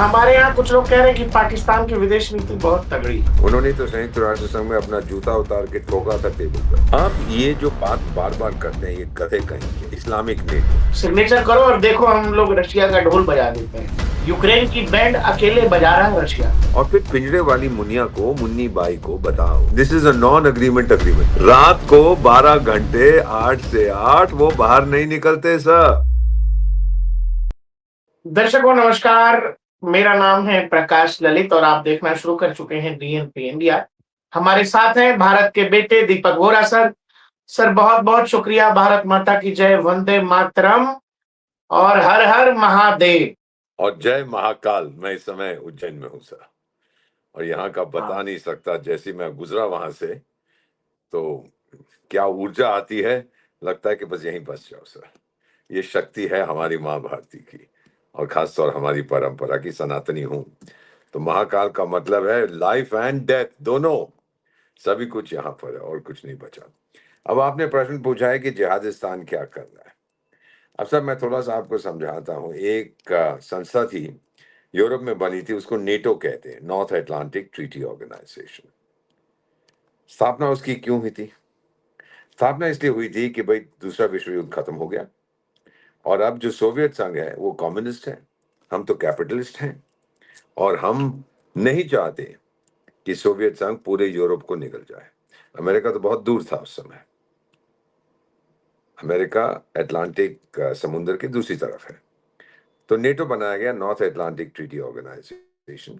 हमारे यहाँ कुछ लोग कह रहे हैं कि पाकिस्तान की विदेश नीति बहुत तगड़ी है। उन्होंने तो संयुक्त राष्ट्र संघ में अपना जूता उतार के ठोका था टेबल पर। अब ये जो बात बार बार करते हैं ये गधे कहेंगे, इस्लामिक नेटो। सिग्नेचर करो और देखो हम लोग रशिया का ढोल बजा देते हैं। यूक्रेन की बैंड अकेले बजा रहा है रशिया। और फिर पिंजरे वाली मुनिया को, मुन्नी बाई को बताओ, this is a non agreement agreement. रात को 12 घंटे 8 से 8 वो बाहर नहीं निकलते सर। दर्शकों नमस्कार, मेरा नाम है प्रकाश ललित और आप देखना शुरू कर चुके हैं डीएनपी इंडिया। हमारे साथ हैं भारत के बेटे दीपक वोरा सर। सर बहुत बहुत शुक्रिया। भारत माता की जय, वंदे मातरम और हर हर महादेव। और जय महाकाल। मैं इस समय उज्जैन में हूँ सर, और यहाँ का बता नहीं सकता। जैसे मैं गुजरा वहां से तो क्या ऊर्जा आती है, लगता है कि बस यहीं बस जाओ सर। ये शक्ति है हमारी माँ भारती की, और खासतौर हमारी परंपरा की। सनातनी हूँ तो महाकाल का मतलब है लाइफ एंड डेथ दोनों, सभी कुछ यहाँ पर है और कुछ नहीं बचा। अब आपने प्रश्न पूछा है कि जिहादिस्तान क्या कर रहा है। अब सर मैं थोड़ा सा आपको समझाता हूँ। एक संस्था थी, यूरोप में बनी थी, उसको नेटो कहते हैं, नॉर्थ अटलांटिक ट्रीटी ऑर्गेनाइजेशन। स्थापना उसकी क्यों हुई थी? स्थापना इसलिए हुई थी कि भाई दूसरा विश्व युद्ध खत्म हो गया, और अब जो सोवियत संघ है वो कम्युनिस्ट है, हम तो कैपिटलिस्ट हैं, और हम नहीं चाहते कि सोवियत संघ पूरे यूरोप को निगल जाए। अमेरिका तो बहुत दूर था उस समय। अमेरिका अटलांटिक समुद्र के दूसरी तरफ है। तो नेटो बनाया गया, नॉर्थ अटलांटिक ट्रीटी ऑर्गेनाइजेशन,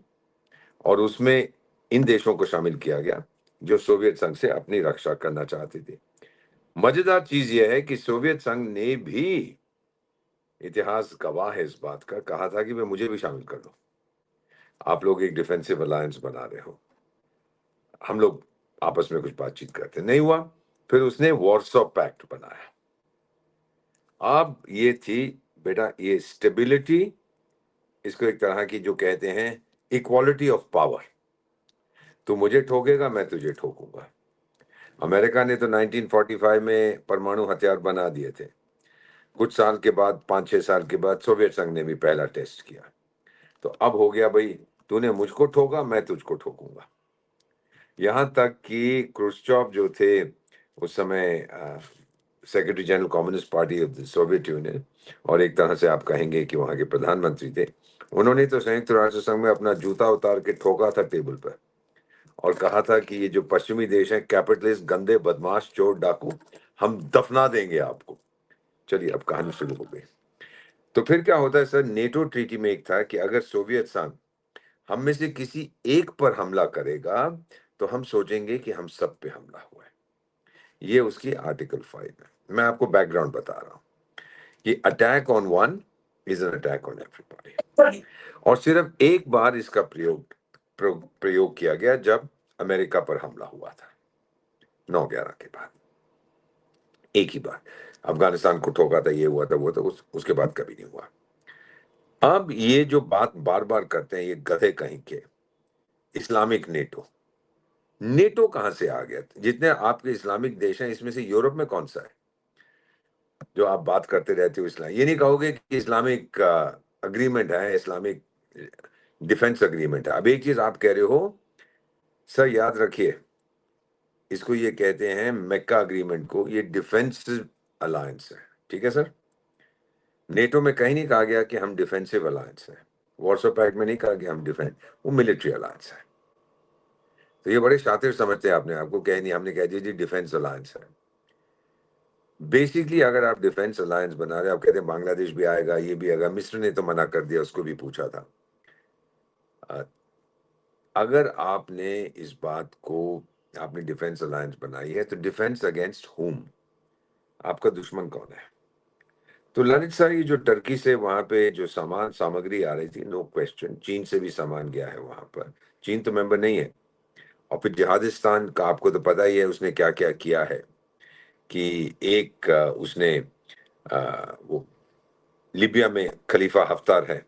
और उसमें इन देशों को शामिल किया गया जो सोवियत संघ से अपनी रक्षा करना चाहते थे। मजेदार चीज यह है कि सोवियत संघ ने भी, इतिहास गवाह है इस बात का, कहा था कि वे मुझे भी शामिल कर लो, आप लोग एक डिफेंसिव अलायंस बना रहे हो, हम लोग आपस में कुछ बातचीत करते। नहीं हुआ। फिर उसने वॉर्सो पैक्ट बनाया। अब ये थी बेटा, ये स्टेबिलिटी, इसको एक तरह की जो कहते हैं इक्वालिटी ऑफ पावर। तू मुझे ठोकेगा, मैं तुझे ठोकूंगा। अमेरिका ने तो 1945 में परमाणु हथियार बना दिए थे। कुछ साल के बाद, 5-6 साल के बाद, सोवियत संघ ने भी पहला टेस्ट किया। तो अब हो गया भाई, तूने मुझको ठोका, मैं तुझको ठोकूंगा। यहां तक कि क्रुश्चोव जो थे उस समय secretary general communist party of the Soviet union, और एक तरह से आप कहेंगे कि वहां के प्रधानमंत्री थे, उन्होंने तो संयुक्त राष्ट्र संघ में अपना जूता उतार के ठोका था टेबल पर, और कहा था कि ये जो पश्चिमी देश हैं, कैपिटलिस्ट, गंदे, बदमाश, चोर, डाकू, हम दफना देंगे आपको। चलिए अब कहानी शुरू हो गई। तो फिर क्या होता है सर, नेटो ट्रीटी में एक था कि अगर सोवियत संघ हम में से किसी एक पर हमला करेगा तो हम सोचेंगे कि हम सब पे हमला हुआ है। ये उसकी आर्टिकल 5 है। मैं आपको बैकग्राउंड बता रहा हूं कि attack on one is an attack on everybody. और सिर्फ एक बार इसका प्रयोग किया गया, जब अमेरिका पर हमला हुआ था 9/11 के बाद। एक ही बार अफगानिस्तान को ठोका था, ये हुआ था, वो था, उसके बाद कभी नहीं हुआ। अब ये जो बात बार बार करते हैं ये गधे कहीं के, इस्लामिक नेटो। नेटो कहां से आ गया? जितने आपके इस्लामिक देश हैं इसमें से यूरोप में कौन सा है जो आप बात करते रहते हो इस्लाम? ये नहीं कहोगे कि इस्लामिक अग्रीमेंट है, इस्लामिक डिफेंस अग्रीमेंट है। अब एक चीज आप कह रहे हो सर, याद रखिए, इसको ये कहते हैं मेक्का अग्रीमेंट को, ये डिफेंसिव अलायंस है। ठीक है सर? नेटो में कहीं नहीं कहा गया कि हम डिफेंसिव अलायंस है। वॉर्सो पैक्ट में नहीं कहा कि हम डिफेंस, वो मिलिट्री अलायंस है। तो ये बड़े शातिर समझते हैं आपने आपको, कह नहीं, हमने कह दिया जी डिफेंस अलायंस है। बेसिकली अगर आप डिफेंस अलायंस बना रहे, आप कहते हैं बांग्लादेश भी आएगा, ये भी आएगा, मिस्र ने तो मना कर दिया, उसको भी पूछा था। अगर आपने इस बात को, आपने डिफेंस अलायंस बनाई है तो डिफेंस अगेंस्ट हुम? आपका दुश्मन कौन है? तो ललित सर, ये जो टर्की से वहां पे जो सामान सामग्री आ रही थी, नो क्वेश्चन, चीन से भी सामान गया है वहां पर। चीन तो मेंबर नहीं है। और फिर जिहादिस्तान का आपको तो पता ही है उसने क्या क्या किया है, कि एक उसने वो लिबिया में खलीफा हफ्तार है,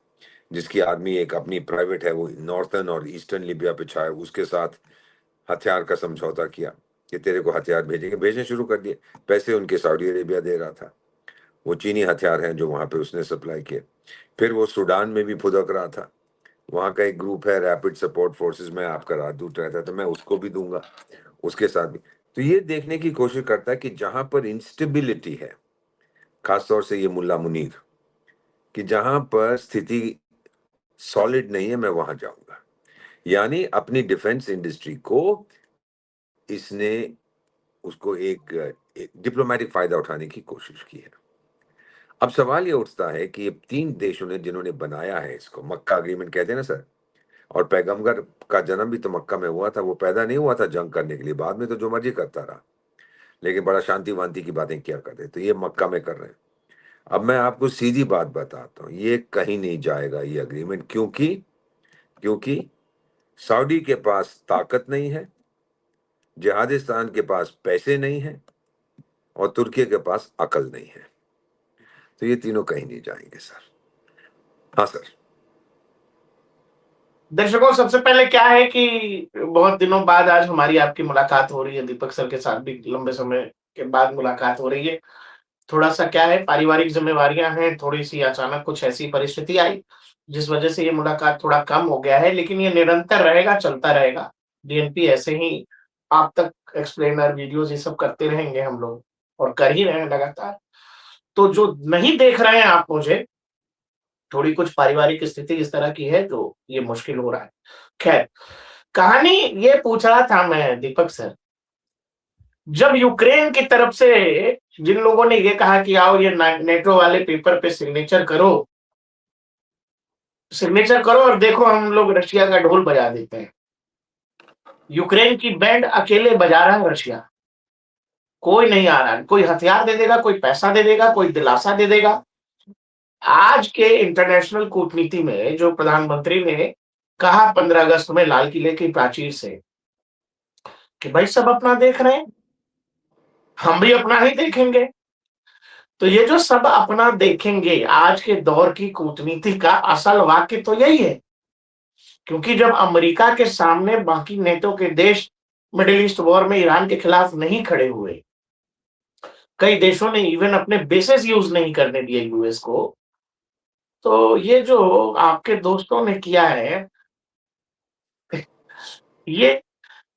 जिसकी आर्मी एक अपनी प्राइवेट है, वो नॉर्थर्न और ईस्टर्न लिबिया पे छाया, उसके साथ हथियार का समझौता किया कि तेरे को हथियार भेजेंगे, भेजने शुरू कर दिए। पैसे उनके सऊदी अरेबिया दे रहा था। वो चीनी हथियार हैं जो वहां पे उसने सप्लाई किए। फिर वो सूडान में भी फुदक रहा था, वहां का एक ग्रुप है रैपिड सपोर्ट फोर्सेस में, आपका राजदूत रहता है, तो मैं उसको भी दूंगा, उसके साथ भी। तो ये देखने की कोशिश करता है कि जहां पर इंस्टेबिलिटी है, खासतौर से ये मुल्ला मुनीर, कि जहां पर स्थिति सॉलिड नहीं है, मैं वहां जाऊंगा। यानी अपनी डिफेंस इंडस्ट्री को इसने उसको एक डिप्लोमेटिक फायदा उठाने की कोशिश की है। अब सवाल ये उठता है कि ये 3 देशों ने जिन्होंने बनाया है इसको, मक्का अग्रीमेंट कहते हैं ना सर, और पैगंबर का जन्म भी तो मक्का में हुआ था, वो पैदा नहीं हुआ था जंग करने के लिए, बाद में तो जो मर्जी करता रहा, लेकिन बड़ा शांति वांति की बातें क्या कर रहे, तो ये मक्का में कर रहे हैं। अब मैं आपको सीधी बात बताता हूँ, ये कहीं नहीं जाएगा ये अग्रीमेंट, क्योंकि क्योंकि सऊदी के पास ताकत नहीं है, जिहादिस्तान के पास पैसे नहीं है, और तुर्की के पास अकल नहीं है। तो ये तीनों कहीं नहीं जाएंगे सर। हाँ सर। दर्शकों, सबसे पहले क्या है कि बहुत दिनों बाद आज हमारी आपकी मुलाकात हो रही है, दीपक सर के साथ भी लंबे समय के बाद मुलाकात हो रही है। थोड़ा सा क्या है, पारिवारिक जिम्मेवारियां हैं, थोड़ी सी अचानक कुछ ऐसी परिस्थिति आई जिस वजह से ये मुलाकात थोड़ा कम हो गया है, लेकिन ये निरंतर रहेगा, चलता रहेगा। डीएनपी ऐसे ही आप तक एक्सप्लेनर वीडियोस ये सब करते रहेंगे हम लोग, और कर ही रहे हैं लगातार। तो जो नहीं देख रहे हैं आप मुझे, थोड़ी कुछ पारिवारिक स्थिति इस तरह की है जो ये मुश्किल हो रहा है। खैर, कहानी ये पूछ रहा था मैं दीपक सर, जब यूक्रेन की तरफ से जिन लोगों ने ये कहा कि आओ ये नेटो वाले पेपर पे सिग्नेचर करो और देखो हम लोग रशिया का ढोल बजा देते हैं। यूक्रेन की बैंड अकेले बजा रहा है रशिया, कोई नहीं आ रहा, कोई हथियार दे देगा, कोई पैसा दे देगा, कोई दिलासा दे देगा। आज के इंटरनेशनल कूटनीति में जो प्रधानमंत्री ने कहा 15 अगस्त में लाल किले की प्राचीर से कि भाई सब अपना देख रहे हैं, हम भी अपना ही देखेंगे। तो ये जो सब अपना देखेंगे, आज के दौर की कूटनीति का असल वाक्य तो यही है। क्योंकि जब अमेरिका के सामने बाकी नेटो के देश मिडिल ईस्ट वॉर में ईरान के खिलाफ नहीं खड़े हुए, कई देशों ने इवन अपने बेसिस यूज नहीं करने दिए यूएस को, तो ये जो आपके दोस्तों ने किया है, ये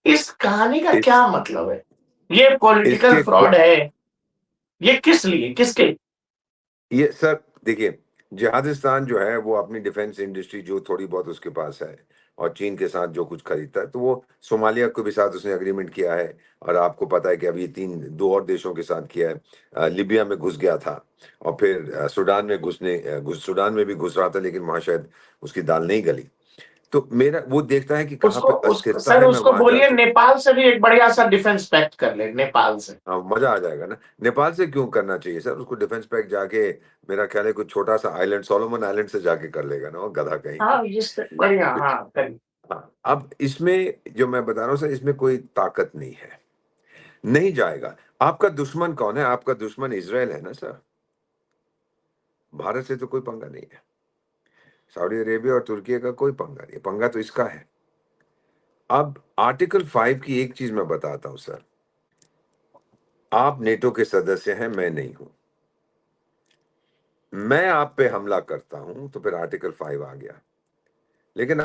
इस कहानी का इस क्या मतलब है? ये पॉलिटिकल इसके फ्रॉड है, ये किस लिए, किसके? ये सर देखिए, जिहादिस्तान जो है वो अपनी डिफेंस इंडस्ट्री जो थोड़ी बहुत उसके पास है, और चीन के साथ जो कुछ खरीदता है, तो वो सोमालिया को भी साथ उसने अग्रीमेंट किया है। और आपको पता है कि अभी 2 और देशों के साथ किया है। लिबिया में घुस गया था, और फिर सूडान में भी घुस रहा था, लेकिन वहां शायद उसकी दाल नहीं गली। तो मेरा वो देखता है कि कहाँ उसको पे अस्थिरता सर है, मैं उसको वहां बोलिए जाके। नेपाल से भी एक बढ़िया सा डिफेंस पैक्ट कर ले, नेपाल से। हाँ, मजा आ जाएगा ना। नेपाल से क्यों करना चाहिए सर उसको डिफेंस पैक जाके, मेरा ख्याल है कुछ छोटा सा आइलैंड, सोलोमन आइलैंड से जाके कर लेगा ना, वो गधा कहीं का। हाँ, इससे बढ़िया, हाँ करिए। हाँ, अब इसमें जो मैं बता रहा हूँ सर, इसमें कोई ताकत नहीं है, नहीं जाएगा। आपका दुश्मन कौन है? आपका दुश्मन इजराइल है ना सर। भारत से तो कोई पंगा नहीं है, सऊदी अरेबिया और तुर्की का कोई पंगा नहीं है, पंगा तो इसका है। अब आर्टिकल 5 की एक चीज मैं बताता हूं सर, आप नेटो के सदस्य हैं, मैं नहीं हूं, मैं आप पे हमला करता हूं तो फिर आर्टिकल 5 आ गया, लेकिन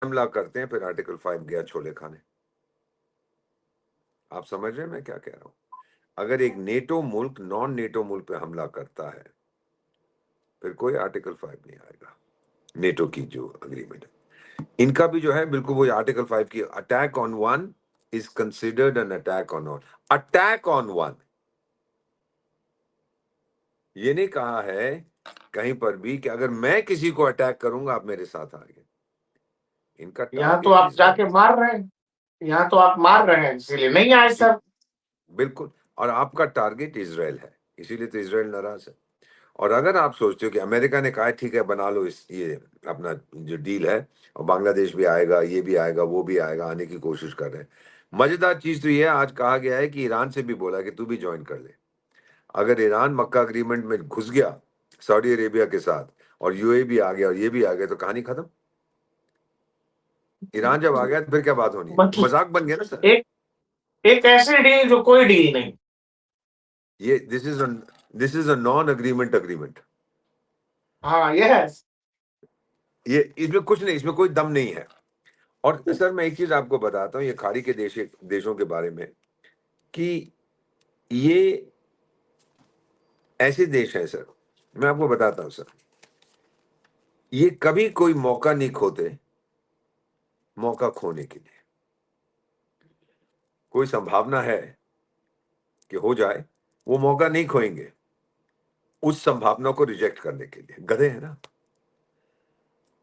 हमला करते हैं फिर आर्टिकल 5 गया छोले खाने। आप समझ रहे हैं मैं क्या कह रहा हूं? अगर एक नेटो मुल्क नॉन नेटो मुल्क पे हमला करता है, फिर कोई आर्टिकल 5 नहीं आएगा। नेटो की जो अग्रीमेंट है, इनका भी जो है बिल्कुल वही आर्टिकल 5 की, attack on one is considered an attack on all. Attack on one, ये नहीं कहा है कहीं पर भी कि अगर मैं किसी को अटैक करूंगा आप मेरे साथ आगे। इनका यहाँ तो टारगेट आप इजराइल जाके है। मार रहे हैं, यहाँ तो आप मार रहे हैं, इसीलिए नहीं आए इ- सब। बिल्कुल, और आपका टारगेट इजराइल है, इसीलिए तो इजराइल नाराज है। और अगर आप सोचते हो कि अमेरिका ने कहा है ठीक है बना लो इस ये अपना जो डील है, और बांग्लादेश भी आएगा, ये भी आएगा, वो भी आएगा, आने की कोशिश कर रहे हैं। मजेदार चीज तो ये है, आज कहा गया है कि ईरान से भी बोला कि तू भी ज्वाइन कर ले। अगर ईरान मक्का अग्रीमेंट में घुस गया सऊदी अरेबिया के साथ, और यूएई भी आ गया और ये भी आ गया, तो कहानी खत्म। ईरान जब आ गया तो फिर क्या बात होनी है? मतलब मजाक बन गया ना सर। एक एक ऐसी डील जो कोई डील नहीं। ये this is a non agreement agreement. हाँ, यस। ये इसमें कुछ नहीं, इसमें कोई दम नहीं है। और सर मैं एक चीज आपको बताता हूँ ये खाड़ी के देशों के बारे में, कि ये ऐसे देश हैं सर, मैं आपको बताता हूँ सर, ये कभी कोई मौका नहीं खोते मौका खोने के लिए। कोई संभावना है कि हो जाए, वो मौका नहीं खोएंगे उस संभावना को रिजेक्ट करने के लिए। गधे हैं ना।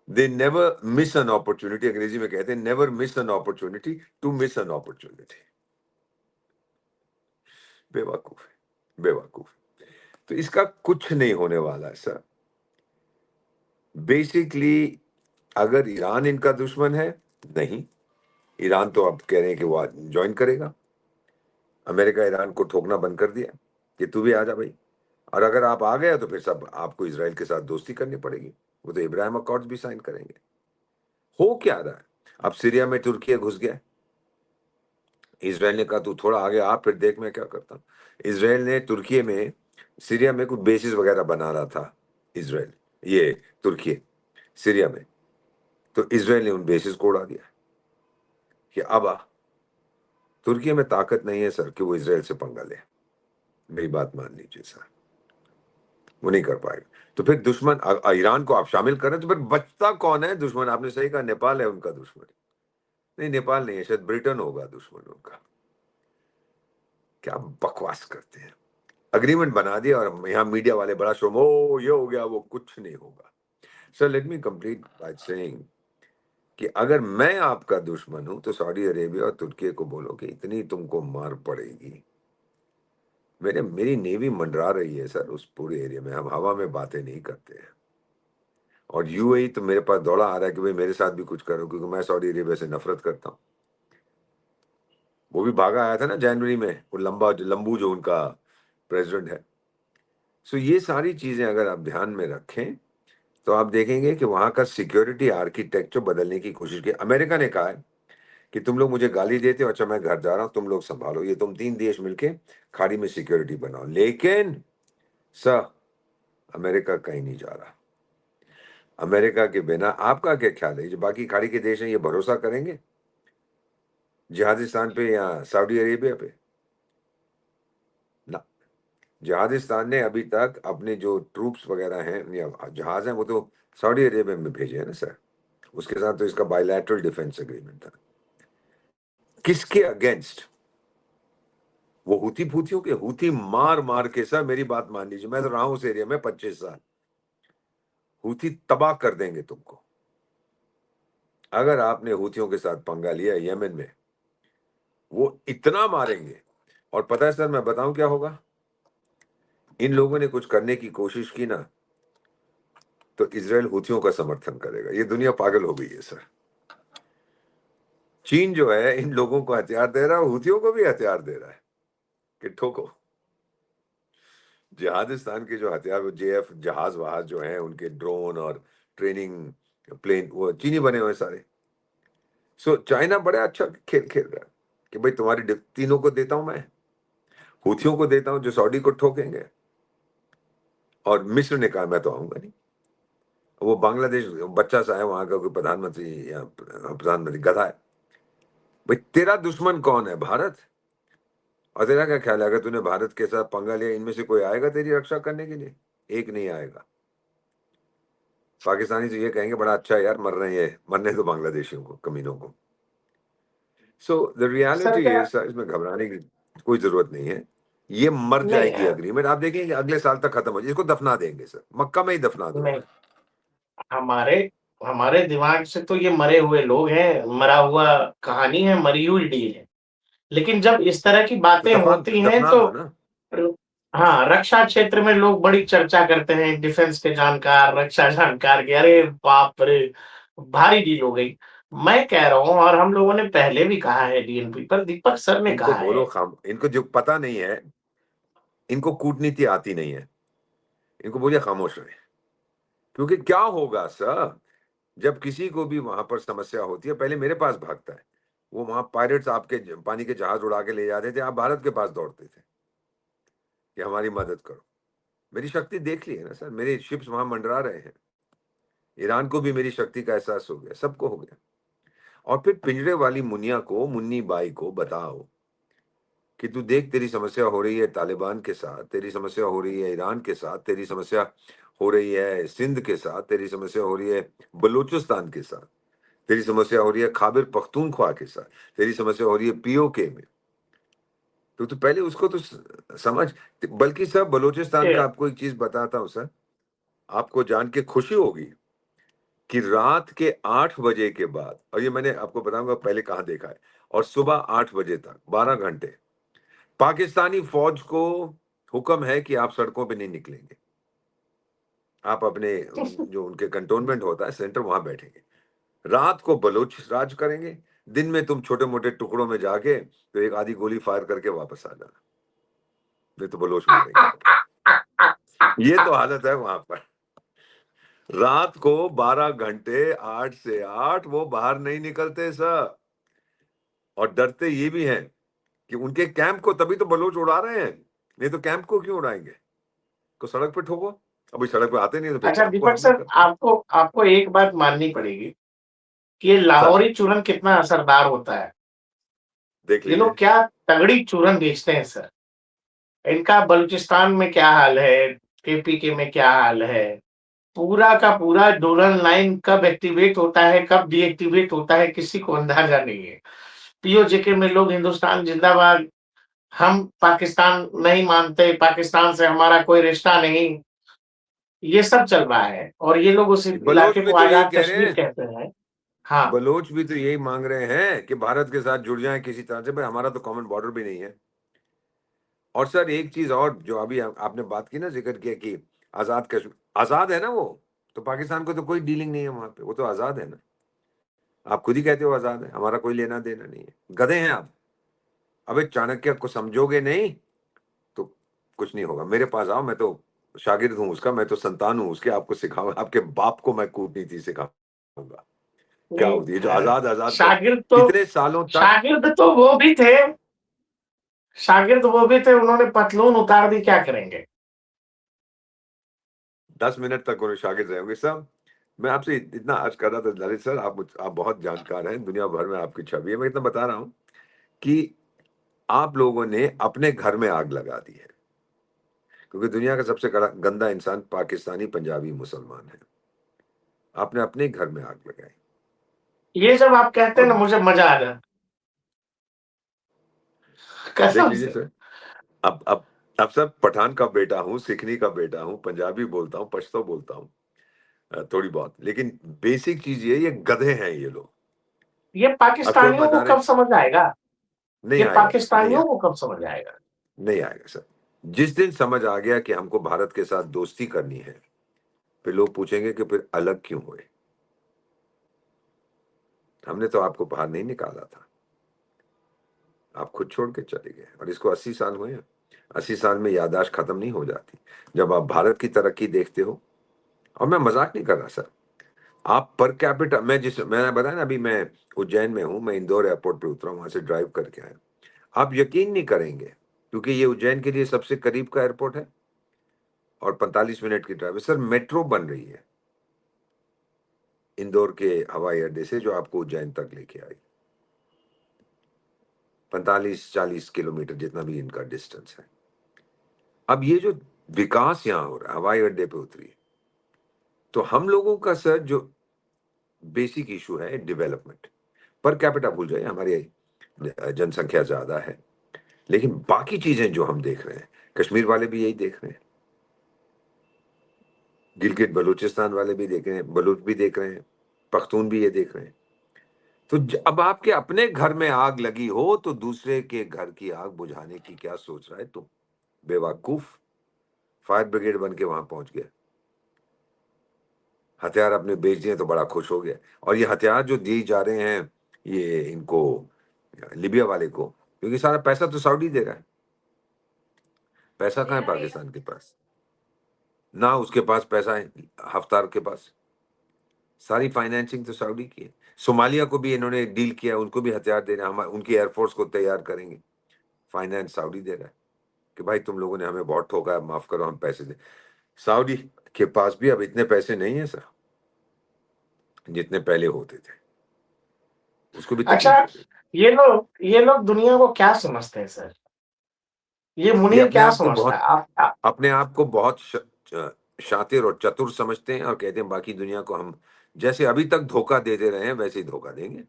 They never miss an opportunity, अंग्रेजी में कहते हैं never miss an opportunity to miss an opportunity. बेवकूफ है, बेवकूफ। तो इसका कुछ नहीं होने वाला है सर। बेसिकली अगर ईरान इनका दुश्मन है, नहीं, ईरान तो अब कह रहे हैं कि वो ज्वाइन करेगा। अमेरिका ईरान को ठोकना बंद कर दिया कि तू भी आ जा भाई, और अगर आप आ गए तो फिर सब आपको इसराइल के साथ दोस्ती करनी पड़ेगी। वो तो इब्राहिम अकॉर्ड्स भी साइन करेंगे। हो क्या रहा है, अब सीरिया में तुर्की घुस गया। इसराइल ने कहा तू थोड़ा आगे आ, फिर देख मैं क्या करता हूँ। इसराइल ने तुर्की में, सीरिया में कुछ बेसिस वगैरह बना रहा था इसराइल, ये तुर्की सीरिया में, तो इसराइल ने उन बेसिस को उड़ा दिया कि अब आ। तुर्की में ताकत नहीं है सर कि वो इसराइल से पंगा ले। मेरी बात मान लीजिए सर, वो नहीं कर पाएगा। तो फिर दुश्मन ईरान को आप शामिल करें तो फिर बचता कौन है दुश्मन? आपने सही कहा, नेपाल है उनका दुश्मन। नहीं, नेपाल नहीं है, शायद ब्रिटेन होगा दुश्मन उनका। क्या बकवास करते हैं। अग्रीमेंट बना दिया और यहाँ मीडिया वाले बड़ा शो, ओ ये हो गया, वो कुछ नहीं होगा। Sir let me complete by saying कि अगर मैं आपका दुश्मन हूं तो सऊदी अरेबिया और तुर्की को बोलो कि इतनी तुमको मार पड़ेगी। मेरी नेवी मंडरा रही है सर उस पूरे एरिया में, हम हवा में बातें नहीं करते हैं। और यूएई तो मेरे पास दौड़ा आ रहा है कि भाई मेरे साथ भी कुछ करो, क्योंकि मैं सऊदी अरेबिया से नफरत करता हूँ। वो भी भागा आया था ना जनवरी में, वो लंबू जो उनका प्रेसिडेंट है। सो ये सारी चीजें अगर आप ध्यान में रखें तो आप देखेंगे कि वहां का सिक्योरिटी आर्किटेक्चर बदलने की कोशिश की। अमेरिका ने कहा है कि तुम लोग मुझे गाली देते हो, अच्छा मैं घर जा रहा हूं, तुम लोग संभालो, ये तुम 3 देश मिलके खाड़ी में सिक्योरिटी बनाओ। लेकिन सर अमेरिका कहीं नहीं जा रहा। अमेरिका के बिना आपका क्या ख्याल है, जो बाकी खाड़ी के देश हैं ये भरोसा करेंगे जिहादिस्तान पे या सऊदी अरेबिया पे? ना। जिहादिस्तान ने अभी तक अपने जो ट्रूप्स वगैरह हैं या जहाज हैं वो तो सऊदी अरेबिया में भेजे हैं ना सर। उसके साथ तो इसका बायलैटरल डिफेंस एग्रीमेंट था। किसके अगेंस्ट? वो हुती फूतियों के। हुती मार मार के, सर मेरी बात मान लीजिए, मैं तो रहा हूं उस एरिया में 25 साल। हुती तबाह कर देंगे तुमको अगर आपने हुतियों के साथ पंगा लिया यमन में। वो इतना मारेंगे। और पता है सर मैं बताऊं क्या होगा, इन लोगों ने कुछ करने की कोशिश की ना तो इजराइल हुतियों का समर्थन करेगा। ये दुनिया पागल हो गई है सर। चीन जो है इन लोगों को हथियार दे रहा है, हुतियों को भी हथियार दे रहा है कि ठोको। जिहादिस्तान के जो हथियार, वो जेएफ जहाज वहाज जो हैं, उनके ड्रोन और ट्रेनिंग प्लेन वो चीनी बने हुए सारे। सो चाइना बड़ा अच्छा खेल खेल रहा है कि भाई तुम्हारी तीनों को देता हूं मैं, हुथियों को देता हूं जो सऊदी को ठोकेंगे, और मिस्र ने कहा मैं तो आऊंगा नहीं। वो बांग्लादेश बच्चा सा है, वहां का कोई प्रधानमंत्री या प्रधानमंत्री गधा है। भाई तेरा दुश्मन कौन है? भारत। और तेरा क्या ख्याल है अगर तूने भारत के साथ पंगा लिया, इनमें से कोई आएगा तेरी रक्षा करने के लिए? एक नहीं आएगा। पाकिस्तानी तो ये कहेंगे बड़ा अच्छा है यार, मर रहे हैं, मरने दो बांग्लादेशियों को, कमीनों को। सो द सर रियलिटी क्या इज सर, इसमें घबराने की कोई जरूरत नहीं है। ये मर नहीं जाएगी एग्रीमेंट, आप देखेंगे अगले साल तक खत्म हो जाए। इसको दफना देंगे सर, मक्का में ही दफना दो। नहीं, हमारे हमारे दिमाग से तो ये मरे हुए लोग हैं, मरा हुआ कहानी है, मरी हुई डील है। लेकिन जब इस तरह की तो बातें दफना होती हैं दफना तो दो ना। हाँ, रक्षा क्षेत्र में लोग बड़ी चर्चा करते हैं, डिफेंस के जानकार, रक्षा जानकार के, अरे बाप रे भारी डील हो गई। मैं कह रहा हूँ, और हम लोगों ने पहले भी कहा है डीएनपी पर, दीपक सर ने इनको कहा बोलो है। इनको जो पता नहीं है, इनको कूटनीति आती नहीं है, इनको बोलिए खामोश रहे। क्योंकि क्या होगा सर, जब किसी को भी वहां पर समस्या होती है पहले मेरे पास भागता है। वो वहां पायलट्स आपके पानी के जहाज उड़ा के ले जाते थे, आप भारत के पास दौड़ते थे कि हमारी मदद करो। मेरी शक्ति देख ली है ना सर, मेरे शिप्स वहां मंडरा रहे हैं। ईरान को भी मेरी शक्ति का एहसास हो गया, सबको हो गया। और फिर पिंजरे वाली मुनिया को, मुन्नी बाई को बताओ कि तू देख, तेरी समस्या हो रही है तालिबान के साथ, तेरी समस्या हो रही है ईरान के साथ, तेरी समस्या हो रही है सिंध के साथ, तेरी समस्या हो रही है बलूचिस्तान के साथ, तेरी समस्या हो रही है खाबिर पख्तूनख्वा के साथ, तेरी समस्या हो रही है पीओके में। तो पहले उसको तो समझ। बल्कि सर, बलूचिस्तान ये का आपको एक चीज बताता हूँ सर, आपको जान के खुशी होगी कि रात के 8 बजे के बाद, और ये मैंने आपको बताऊंगा पहले कहाँ देखा है, और सुबह 8 बजे तक 12 घंटे पाकिस्तानी फौज को हुक्म है कि आप सड़कों पे नहीं निकलेंगे। आप अपने जो उनके कंटोनमेंट होता है सेंटर, वहां बैठेंगे। रात को बलोच राज करेंगे, दिन में तुम छोटे मोटे टुकड़ों में जाके तो एक आधी गोली फायर करके वापस आ जाना, नहीं तो बलोच मारेंगे आपको। ये तो हालत है वहां पर। रात को 12 घंटे 8 से 8 वो बाहर नहीं निकलते सर। और डरते ये भी हैं कि उनके कैंप को तभी तो बलोच उड़ा रहे हैं, नहीं तो कैंप को क्यों उड़ाएंगे? को सड़क पे ठोको। अभी सड़क पे आते नहीं तो फिर अच्छा कैंप को दीपक हमला सर, करते हैं। आपको आपको एक बात माननी पड़ेगी कि ये सर लाहौरी चूरन कितना असरदार होता है। देख ये लीजिए। लोग क्या तगड़ी चूरन बेचते हैं सर। इनका बलूचिस्तान में क्या हाल है, केपीके में क्या हाल है, पूरा का पूरा डोरन लाइन कब एक्टिवेट होता है, कब डीएक्टिवेट होता है, किसी को अंदाजा नहीं है। पीओजेके में लोग हिंदुस्तान जिंदाबाद, हम पाकिस्तान नहीं मानते, पाकिस्तान से हमारा कोई रिश्ता नहीं, ये सब चल रहा है। और ये लोग उस बलोच इलाके भी को तो यही आजाद कह रहे कश्मीर हैं। कहते हैं। हाँ। बलोच भी तो यही मांग रहे हैं कि भारत के साथ जुड़ जाएं किसी तरह से, भाई हमारा तो कॉमन बॉर्डर भी नहीं है। और सर एक चीज और जो अभी आपने बात की ना, जिक्र किया कि आजाद कश्मीर, आजाद है ना वो, तो पाकिस्तान को तो कोई डीलिंग नहीं है वहां पे, वो तो आजाद है ना। आप खुद ही कहते हो आजाद है, हमारा कोई लेना देना नहीं है, गधे हैं आप। अबे चाणक्य को समझोगे नहीं तो कुछ नहीं होगा। मेरे पास आओ, मैं तो शागिर्द हूँ उसका, मैं तो संतान हूँ उसके, आपको सिखाऊंगा, आपके बाप को मैं कूटनीति सिखाऊंगा क्या नहीं, होती है, जो आजाद आजाद कर शागिर्द तो कितने सालों तक। शागिर्द तो वो भी थे, शागिर्द वो भी थे, उन्होंने पतलून उतार दी, क्या करेंगे। 10 मिनट तक उन्हें शागिर्द रहेंगे सब। मैं आपसे इतना अर्ज कर रहा था ललित सर, आप बहुत जानकार हैं, दुनिया भर में आपकी छवि है। मैं इतना बता रहा हूँ कि आप लोगों ने अपने घर में आग लगा दी है, क्योंकि दुनिया का सबसे गंदा इंसान पाकिस्तानी पंजाबी मुसलमान है। आपने अपने घर में आग लगाई। ये जब आप कहते हैं और ना, मुझे मजा आ जाता है, देख कसम लीजिए से। सर, अब सर पठान का बेटा हूँ, सिखनी का बेटा हूँ, पंजाबी बोलता हूँ, पश्तो बोलता हूँ थोड़ी बहुत, लेकिन बेसिक चीज ये गधे हैं ये लोग। ये अब शोर पाकिस्तानियों को मचा रहे। कब समझ आएगा, नहीं ये आएगा सर, नहीं पाकिस्तानियों आएगा, को कब समझ आएगा। नहीं आएगा सर। जिस दिन समझ आ गया कि हमको भारत के साथ दोस्ती करनी है, फिर लोग पूछेंगे कि फिर अलग क्यों हुए। हमने तो आपको बाहर नहीं निकाला था, आप खुद छोड़ के चले गए, और इसको 80 साल हुए हैं। 80 साल में याददाश्त खत्म नहीं हो जाती। जब आप भारत की तरक्की देखते हो, और मैं मजाक नहीं कर रहा सर, आप पर कैपिटा, मैंने बताया ना, अभी मैं उज्जैन में हूं, मैं इंदौर एयरपोर्ट पे उतरा, वहां से ड्राइव करके आया। आप यकीन नहीं करेंगे, क्योंकि ये उज्जैन के लिए सबसे करीब का एयरपोर्ट है और 45 मिनट की ड्राइव है सर। मेट्रो बन रही है इंदौर के हवाई अड्डे से, जो आपको उज्जैन तक लेके आई। 45-40 किलोमीटर जितना भी इनका डिस्टेंस है। अब ये जो विकास यहाँ हो रहा है, हवाई अड्डे पे उतरी है, तो हम लोगों का सर जो बेसिक इशू है डेवलपमेंट। पर कैपिटा भूल जाइए, हमारी जनसंख्या ज्यादा है, लेकिन बाकी चीजें जो हम देख रहे हैं, कश्मीर वाले भी यही देख रहे हैं, गिलगित बलूचिस्तान वाले भी देख रहे हैं, बलूच भी देख रहे हैं, पख्तून भी ये देख रहे हैं। तो अब आपके अपने घर में आग लगी हो तो दूसरे के घर की आग बुझाने की क्या सोच रहा है तुम, बेवकूफ। फायर ब्रिगेड बन के वहां पहुंच गया, हथियार अपने बेच दिए तो बड़ा खुश हो गया। और ये हथियार जो दिए जा रहे हैं ये इनको, लिबिया वाले को, क्योंकि सारा पैसा तो सऊदी दे रहा है। पैसा कहाँ है पाकिस्तान के पास? ना उसके पास पैसा है हफ्तार के पास, सारी फाइनेंसिंग तो सऊदी की है। सोमालिया को भी इन्होंने डील किया, उनको भी हथियार देना, हम उनकी एयरफोर्स को तैयार करेंगे, फाइनेंस सऊदी दे रहा है कि भाई तुम लोगों ने हमें बहुत ठोका है, माफ करो, हम पैसे दे। सऊदी के पास भी अब इतने पैसे नहीं है सर, जितने पहले होते थे, उसको भी अच्छा, तकलीफ होती है। ये लोग दुनिया को क्या समझते हैं सर? ये ये मुनीर अपने क्या आप को समझता है? बहुत आप अपने आप को बहुत शातिर और चतुर समझते हैं और कहते हैं बाकी दुनिया को हम जैसे अभी तक धोखा देते रहे हैं वैसे ही धोखा देंगे,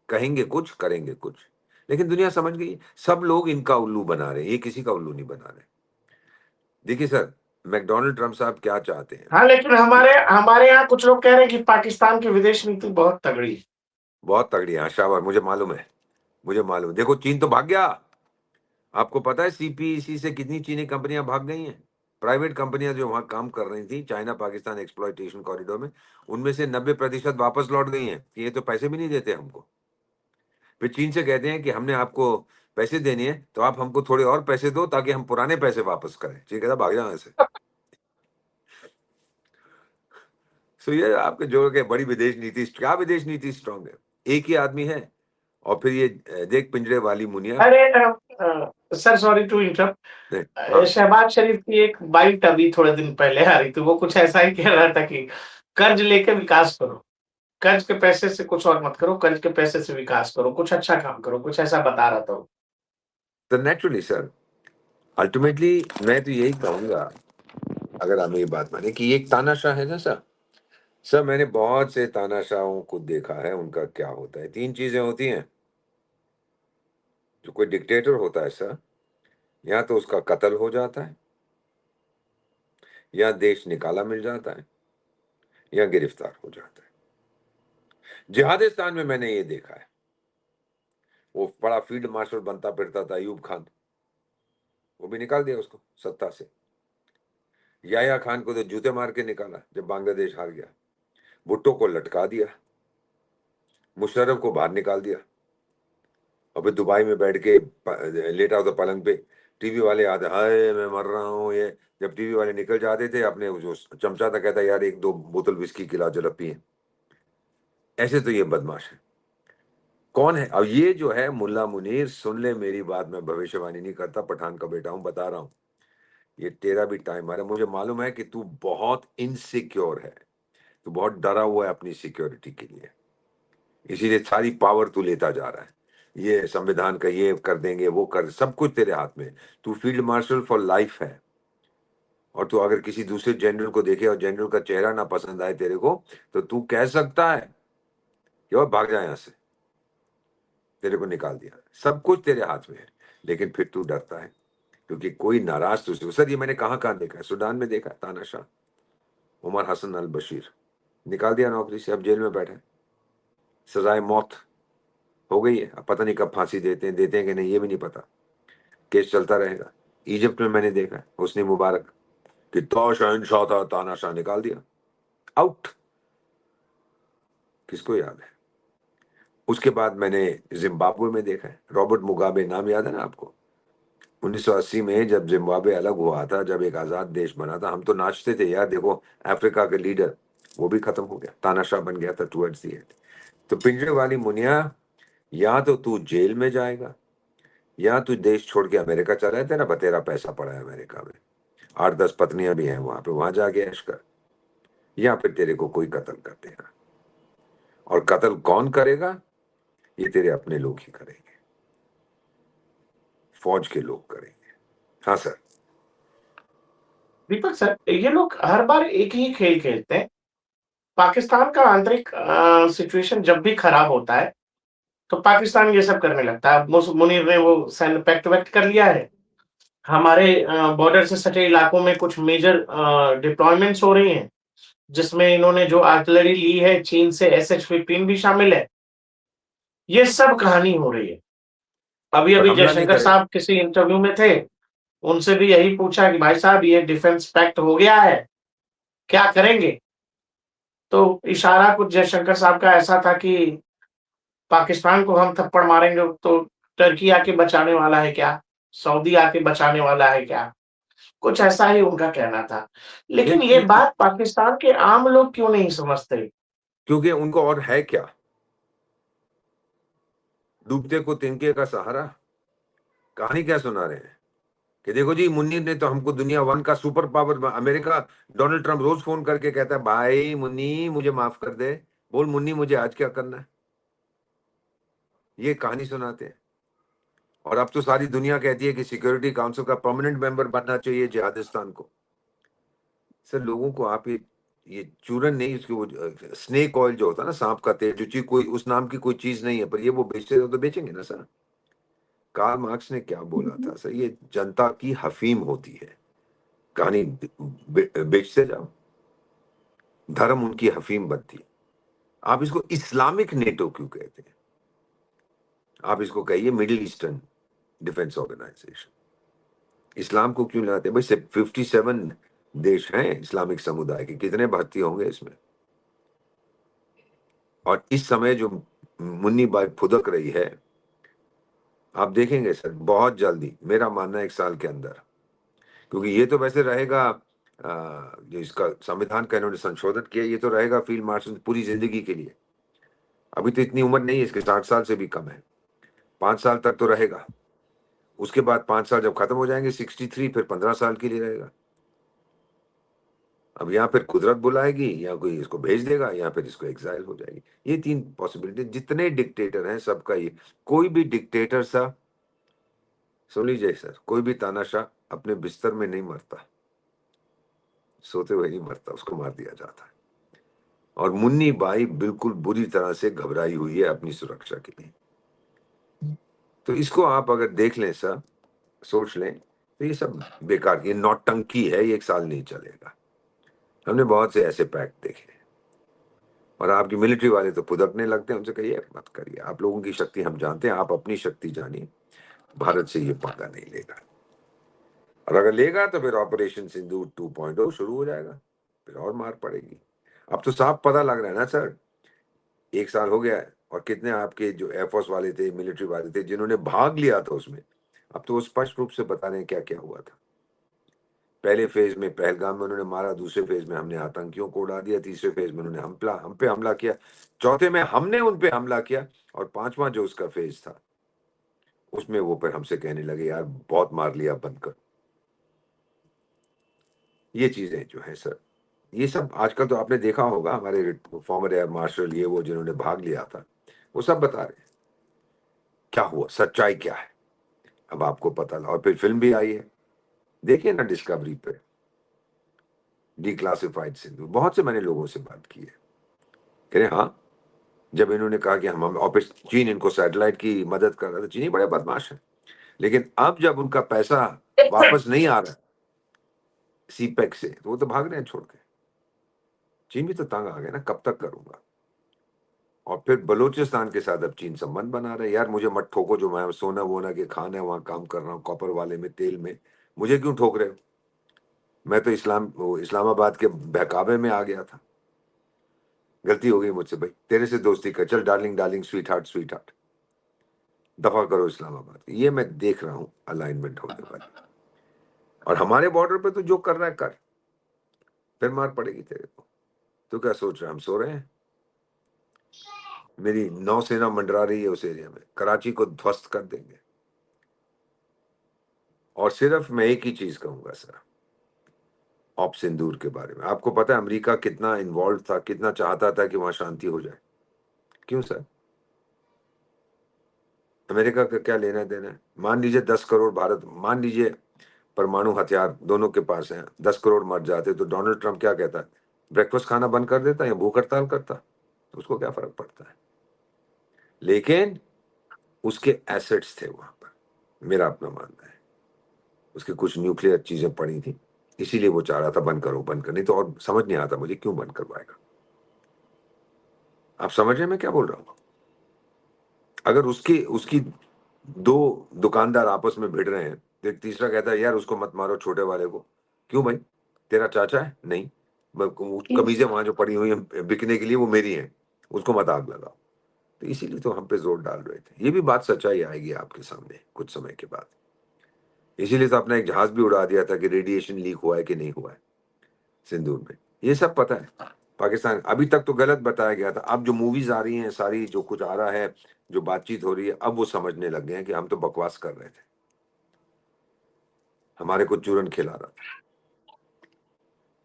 कहेंगे कुछ करेंगे कुछ। लेकिन दुनिया समझ गई, सब लोग इनका उल्लू बना रहे हैं, ये किसी का उल्लू नहीं बना रहे। देखिए सर, मैकडोनाल्ड ट्रम्प साहब क्या चाहते हैं हाँ, लेकिन कि हमारे यहाँ कुछ लोग कह रहे हैं कि पाकिस्तान की विदेश नीति बहुत तगड़ी है। बहुत तगड़ी है, शाबाश, मुझे मालूम है, मुझे मालूम। देखो चीन तो भाग गया। आपको पता है सीपीईसी से कितनी चीनी कंपनियां भाग गई हैं? प्राइवेट कंपनियां जो वहां काम कर रही थी चाइना पाकिस्तान एक्सप्लॉयटेशन कॉरिडोर में, उनमें से 90% वापस लौट गई हैं कि ये तो पैसे भी नहीं देते हमको। फिर चीन से कहते हैं कि हमने आपको पैसे देने हैं तो आप हमको थोड़े और पैसे दो ताकि हम पुराने पैसे वापस करें। चीन कहता भाग जाओ ऐसे। सो ये आपके जो के बड़ी विदेश नीति, क्या विदेश नीति स्ट्रांग है? एक ही आदमी है। और फिर ये देख पिंजरे वाली मुनिया। अरे सर, सॉरी टू नहीं, इंटरप्ट। हाँ, शहबाज शरीफ की एक बाइट अभी थोड़े दिन पहले आ रही थी, वो कुछ ऐसा ही कह रहा था कि कर्ज लेके विकास करो, कर्ज के पैसे से कुछ और मत करो, कर्ज के पैसे से विकास करो, कुछ अच्छा काम करो, कुछ ऐसा बता रहा था वो। तो नेचुरली सर, अल्टीमेटली मैं तो यही कहूंगा, अगर आप मेरी बात माने, कि ये एक तानाशाह है ना सर। सर मैंने बहुत से तानाशाहों को देखा है, उनका क्या होता है, तीन चीजें होती हैं। जो कोई डिक्टेटर होता है सर, या तो उसका कत्ल हो जाता है, या देश निकाला मिल जाता है, या गिरफ्तार हो जाता है। जिहादिस्तान में मैंने ये देखा है। वो बड़ा फील्ड मार्शल बनता फिरता था अयूब खान, वो भी निकाल दिया उसको सत्ता से। याया खान को तो जूते मार के निकाला जब बांग्लादेश हार गया। भुट्टो को लटका दिया, मुशर्रफ को बाहर निकाल दिया। और फिर दुबई में बैठ के लेटा होता पलंग पे, टीवी वाले आते, हाय मैं मर रहा हूँ ये। जब टीवी वाले निकल जाते थे, अपने जो चमचा था कहता यार एक दो बोतल विस्की खिला जरा पिए। ऐसे तो ये बदमाश है। कौन है अब ये जो है मुल्ला मुनीर? सुन ले मेरी बात, मैं भविष्यवाणी नहीं करता, पठान का बेटा हूं, बता रहा हूं। ये तेरा भी टाइम आ रहा है। मुझे मालूम है कि तू बहुत इनसिक्योर है, तू बहुत डरा हुआ है अपनी सिक्योरिटी के लिए, इसीलिए सारी पावर तू लेता जा रहा है। ये संविधान का ये कर देंगे, वो कर, सब कुछ तेरे हाथ में। तू फील्ड मार्शल फॉर लाइफ है। और तू अगर किसी दूसरे जनरल को देखे और जनरल का चेहरा ना पसंद आए तेरे को, तो तू कह सकता है कि और भाग जाए यहां से, तेरे को निकाल दिया। सब कुछ तेरे हाथ में है, लेकिन फिर तू डरता है क्योंकि कोई नाराज तुझसे। सर ये मैंने कहाँ देखा है, सूडान में देखा है, तानाशाह उमर हसन अल बशीर निकाल दिया नौकरी से, अब जेल में बैठे, सजाए मौत हो गई है। अब पता नहीं कब फांसी देते हैं कि नहीं, ये भी नहीं पता। केस चलता रहेगा। इजिप्ट में मैंने देखा है, हुस्नी मुबारक कितना शहनशाह था, तानाशाह निकाल दिया, आउट। किसको याद है? उसके बाद मैंने जिम्बाब्वे में देखा है, रॉबर्ट मुगाबे, नाम याद है ना आपको? 1980 में जब जिम्बाब्वे अलग हुआ था, जब एक आजाद देश बना था, हम तो नाचते थे यार, देखो अफ्रीका के लीडर, वो भी खत्म हो गया, तानाशाह बन गया था टुवर्ड्स दी एंड। तो पिंजरे वाली मुनिया, या तो तू जेल में जाएगा, या तू देश छोड़ के अमेरिका चला है, तेरा बतेरा पैसा पड़ा है अमेरिका में, 8-10 पत्नियां भी हैं वहां पे, वहां जाके ऐश कर, या फिर तेरे को कोई कत्ल कर देगा। और कत्ल कौन करेगा? ये तेरे अपने लोग ही करेंगे, फौज के लोग करेंगे। हाँ सर। दीपक सर, ये लोग हर बार एक ही खेल खेलते हैं। पाकिस्तान का आंतरिक सिचुएशन जब भी खराब होता है तो पाकिस्तान ये सब करने लगता है। मुनीर ने वो सैन्य पैक्ट वैक्ट कर लिया है। हमारे बॉर्डर से सटे इलाकों में कुछ मेजर डिप्लॉयमेंट्स हो रही हैं, जिसमें इन्होंने जो आर्टिलरी ली है चीन से, SH-15 भी शामिल है। ये सब कहानी हो रही है। अभी पर अभी हमला नहीं जयशंकर करेगा। साहब किसी इंटरव्यू में थे, उनसे भी यही पूछा कि भाई साहब ये डिफेंस पैक्ट हो गया है, क्या करेंगे? तो इशारा कुछ जयशंकर साहब का ऐसा था कि पाकिस्तान को हम थप्पड़ मारेंगे तो टर्की आके बचाने वाला है क्या? सऊदी आके बचाने वाला है क्या? कुछ ऐसा ही उनका कहना था। लेकिन ये ये बात पाकिस्तान के आम लोग क्यों नहीं समझते? क्योंकि उनको और है क्या? डूबते को तिनके का सहारा, कहानी क्या सुना रहे हैं? कि देखो जी, मुन्नी ने तो हमको दुनिया 1 का super power America, Donald Trump रोज फोन करके कहता है, भाई मुन्नी मुझे माफ कर दे, बोल मुन्नी मुझे आज क्या करना है। ये कहानी सुनाते हैं। और अब तो सारी दुनिया कहती है कि सिक्योरिटी काउंसिल का परमानेंट मेंबर बनना चाहिए जिहादिस्तान को। सर लोगों को आप ये चूरन नहीं, उसकी वो स्नेक ऑयल जो होता है ना, सांप का तेल, जो चीज कोई उस नाम की कोई चीज नहीं है, पर ये वो बेचते हो तो बेचेंगे ना सर। कार्ल मार्क्स ने क्या बोला था सर, ये जनता की हफीम होती है, कहानी बेचते जाओ, धर्म उनकी हफीम बनती है। आप इसको इस्लामिक नेटो क्यों कहते हैं? आप इसको कहिए मिडिल ईस्टर्न डिफेंस ऑर्गेनाइजेशन। इस्लाम को क्यों लाते हैं भाई? 57 देश हैं इस्लामिक समुदाय के, कितने भारतीय होंगे इसमें? और इस समय जो मुन्नी बाई फुदक रही है, आप देखेंगे सर बहुत जल्दी, मेरा मानना है 1 साल के अंदर, क्योंकि ये तो वैसे रहेगा जो इसका संविधान का इन्होंने संशोधन किया, ये तो रहेगा फील्ड मार्शल पूरी जिंदगी के लिए। अभी तो इतनी उम्र नहीं है इसके, 60 साल से भी कम है। 5 साल तक तो रहेगा, उसके बाद 5 साल जब खत्म हो जाएंगे 63, फिर 15 साल के लिए रहेगा। अब या फिर कुदरत बुलाएगी, या कोई इसको भेज देगा, या फिर इसको एग्जाइल हो जाएगी। ये 3 पॉसिबिलिटी। जितने डिक्टेटर हैं सबका ये, कोई भी डिक्टेटर सा, सुन लीजिए सर, कोई भी तानाशाह अपने बिस्तर में नहीं मरता, सोते हुए नहीं मरता, उसको मार दिया जाता है। और मुन्नी बाई बिल्कुल बुरी तरह से घबराई हुई है अपनी सुरक्षा के लिए। तो इसको आप अगर देख लें सर, सोच लें, तो ये सब बेकार की नौटंकी है, ये 1 साल नहीं चलेगा। हमने बहुत से ऐसे पैक्ट देखे, और आपकी मिलिट्री वाले तो फुदकने लगते हैं, उनसे कहिए मत करिए, आप लोगों की शक्ति हम जानते हैं, आप अपनी शक्ति जानिए, भारत से ये पंगा नहीं लेगा। और अगर लेगा तो फिर ऑपरेशन सिंदूर 2.0 शुरू हो जाएगा, फिर और मार पड़ेगी। अब तो साफ पता लग रहा है ना सर, 1 साल हो गया है, और कितने आपके जो एयरफोर्स वाले थे, मिलिट्री वाले थे, जिन्होंने भाग लिया था उसमें, अब तो वो स्पष्ट रूप से बता रहे हैं क्या क्या हुआ था। पहले फेज में पहलगाम में उन्होंने मारा, दूसरे फेज में हमने आतंकियों को उड़ा दिया, तीसरे फेज में उन्होंने हम पे हमला किया, चौथे में हमने उन पे हमला किया, और 5वां जो उसका फेज था, उसमें वो फिर हमसे कहने लगे यार बहुत मार लिया, बंद कर। ये चीजें जो है सर, ये सब आजकल तो आपने देखा होगा, हमारे फॉर्मर एयर मार्शल ये वो जिन्होंने भाग लिया था, वो सब बता रहे हैं क्या हुआ, सच्चाई क्या है। अब आपको पता लगा, और फिर फिल्म भी आई है, देखिए ना डिस्कवरी पे, डिक्लासिफाइड सिंधु। बहुत से मैंने लोगों से बात की है, कह रहे हाँ, जब इन्होंने कहा कि हम और फिर चीन इनको सैटेलाइट की मदद कर रहा था, चीनी बड़े बदमाश है, लेकिन अब जब उनका पैसा वापस नहीं आ रहा सीपेक से, तो वो तो भाग रहे हैं छोड़ के। चीन भी तो तंग आ गया ना, कब तक करूंगा। और फिर बलूचिस्तान के साथ अब चीन संबंध बना रहे हैं, यार मुझे मत ठोको, जो मैं सोना वोना के खान है वहां काम कर रहा हूँ, कॉपर वाले में, तेल में, मुझे क्यों ठोक रहे हो? मैं तो इस्लामाबाद के बहकावे में आ गया था, गलती हो गई मुझसे भाई, तेरे से दोस्ती कर, चल darling darling, sweet heart sweet heart, दफा करो इस्लामाबाद। ये मैं देख रहा हूँ अलाइनमेंट होने वाली। और हमारे बॉर्डर पे तो जो कर रहा है कर, फिर मार पड़ेगी तेरे को। तो क्या सोच रहे हैं हम सो रहे हैं? मेरी नौसेना मंडरा रही है उस एरिया में, कराची को ध्वस्त कर देंगे। और सिर्फ मैं एक ही चीज कहूंगा सर, ऑप सिंदूर के बारे में। आपको पता है अमेरिका कितना इन्वॉल्व था, कितना चाहता था कि वहां शांति हो जाए? क्यों सर? अमेरिका का क्या लेना देना है? मान लीजिए 10 करोड़ भारत, मान लीजिए परमाणु हथियार दोनों के पास हैं, 10 करोड़ मर जाते, तो डोनाल्ड ट्रंप क्या कहता है? ब्रेकफास्ट खाना बंद कर देता या भूख हड़ताल करता? तो उसको क्या फर्क पड़ता है? लेकिन उसके एसेट्स थे वहां पर, मेरा अपना मानना है। उसके कुछ न्यूक्लियर चीजें पड़ी थी, इसीलिए वो चाह रहा था बंद करो बंद कर, नहीं तो और समझ नहीं आता मुझे क्यों बंद करवाएगा। आप समझ रहे हैं मैं क्या बोल रहा हूं? अगर उसकी उसकी 2 दुकानदार आपस में भिड़ रहे हैं, तो एक तीसरा कहता है यार उसको मत मारो छोटे वाले को। क्यों भाई? तेरा चाचा है? नहीं, कमीजें वहां जो पड़ी हुई हैं बिकने के लिए वो मेरी हैं, उसको मत आग लगाओ। तो इसीलिए तो हम पे जोर डाल रहे थे। ये भी बात सच्चाई आएगी आपके सामने कुछ समय के बाद। इसीलिए तो अपना एक जहाज भी उड़ा दिया था कि रेडिएशन लीक हुआ है कि नहीं हुआ है सिंदूर में, ये सब पता है। पाकिस्तान अभी तक तो गलत बताया गया था, अब जो मूवीज आ रही हैं सारी, जो कुछ आ रहा है, जो बातचीत हो रही है, अब वो समझने लग गए हैं कि हम तो बकवास कर रहे थे। हमारे को चूरन खिला रहा था।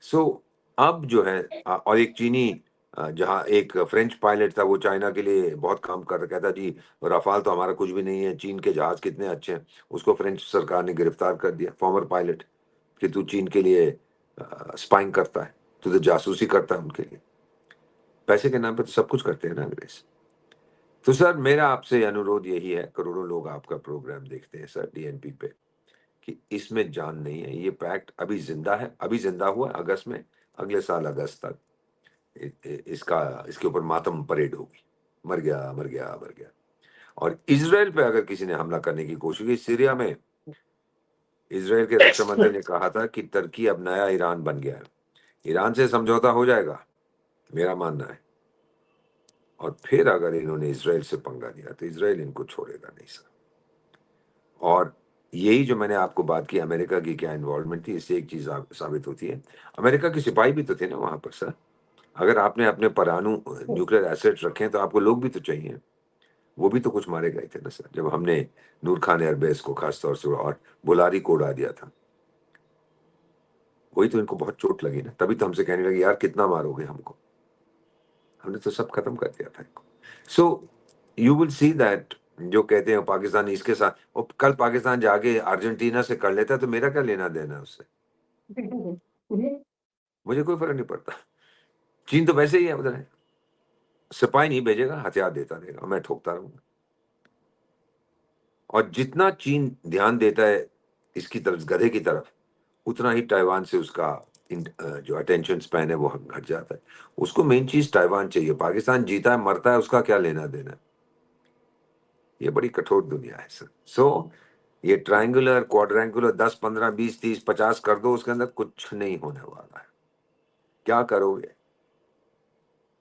सो अब जो है और एक चीनी जहाँ एक फ्रेंच पायलट था, वो चाइना के लिए बहुत काम कर रहा, कहता जी रफाल तो हमारा कुछ भी नहीं है, चीन के जहाज कितने अच्छे हैं। उसको फ्रेंच सरकार ने गिरफ्तार कर दिया, फॉर्मर पायलट, कि तू चीन के लिए स्पाइंग करता है, तू तो जासूसी करता है उनके लिए। पैसे के नाम पे तो सब कुछ करते हैं ना अंग्रेज। तो सर मेरा आपसे अनुरोध यही है, करोड़ों लोग आपका प्रोग्राम देखते हैं सर डीएनपी पे, कि इसमें जान नहीं है। ये पैक्ट अभी जिंदा है, अभी जिंदा हुआ अगस्त में, अगले साल अगस्त तक इसके ऊपर मातम परेड होगी। मर गया मर गया मर गया। और इजराइल पे अगर किसी ने हमला करने की कोशिश की, सीरिया में इजराइल के रक्षा मंत्री ने कहा था कि तुर्की अब नया ईरान बन गया है, ईरान से समझौता हो जाएगा, मेरा मानना है। और फिर अगर इन्होंने इजराइल से पंगा लिया तो इजराइल इनको छोड़ेगा नहीं सर। और यही जो मैंने आपको बात की अमेरिका की क्या इन्वॉल्वमेंट थी, इससे एक चीज साबित होती है, अमेरिका के सिपाही भी तो थे ना वहां पर सर। अगर आपने अपने परमाणु न्यूक्लियर एसेट्स रखे हैं तो आपको लोग भी तो चाहिए, वो भी तो कुछ मारे गए थे ना सर, जब हमने नूर खान एयरबेस को खासतौर से और बुलारी को उड़ा दिया था। वही तो इनको बहुत चोट लगी ना, तभी तो हमसे कहने लगे यार कितना मारोगे हमको, हमने तो सब खत्म कर दिया था इनको। So you will see that जो कहते हैं पाकिस्तान इसके साथ, और कल पाकिस्तान जाके अर्जेंटीना से कर लेता है तो मेरा क्या लेना देना है उससे, मुझे कोई फर्क नहीं पड़ता। चीन तो वैसे ही है उधर है, सिपाही नहीं भेजेगा, हथियार देता रहेगा, मैं ठोकता रहूंगा। और जितना चीन ध्यान देता है इसकी तरफ, गधे की तरफ, उतना ही ताइवान से उसका जो अटेंशन स्पैन है वो घट जाता है। उसको मेन चीज ताइवान चाहिए, पाकिस्तान जीता है मरता है उसका क्या लेना देना है। ये बड़ी कठोर दुनिया है सर। सो ये ट्रायंगुलर क्वाड्रेंगुलर 10 15 20 30 50 कर दो, उसके अंदर कुछ नहीं होने वाला है। क्या करोगे,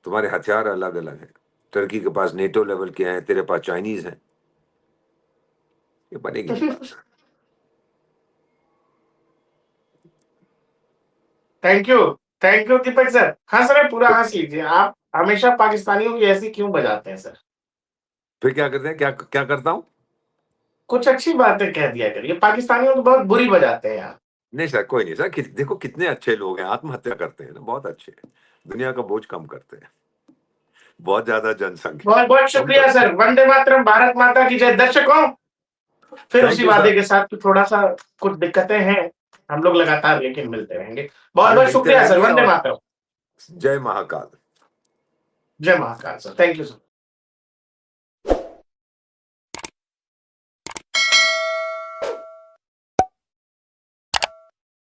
तुम्हारे हथियार अलग अलग हैं, तुर्की के पास नेटो लेवल के हैं, तेरे पास चाइनीज हैं, ये बनेगी नहीं बात। Thank you Deepak sir. हाँ सर पूरा हंस लीजिए, आप हमेशा पाकिस्तानियों की ऐसी क्यों बजाते हैं सर? फिर क्या करते हैं, क्या क्या करता हूं? कुछ अच्छी बातें कह दिया करिए, पाकिस्तानियों को बहुत बुरी बजाते हैं आप। नहीं सर, कोई नहीं सर, देखो कितने अच्छे लोग हैं, आत्महत्या करते हैं ना, बहुत अच्छे हैं, दुनिया का बोझ कम करते हैं, बहुत ज्यादा जनसंख्या बहुत बहुत कम शुक्रिया करते हैं। सर। वंदे मातरम, भारत माता की जय। दर्शकों, फिर थैंक उसी यू वादे सर। के साथ कि थोड़ा सा कुछ दिक्कतें हैं, हम लोग लगातार लेकिन मिलते रहेंगे। बहुत अरे बहुत मिलते शुक्रिया सर। रहेंगे, वंदे और मातरम। जय महाकाल। जय Mahakal sir. Thank you sir.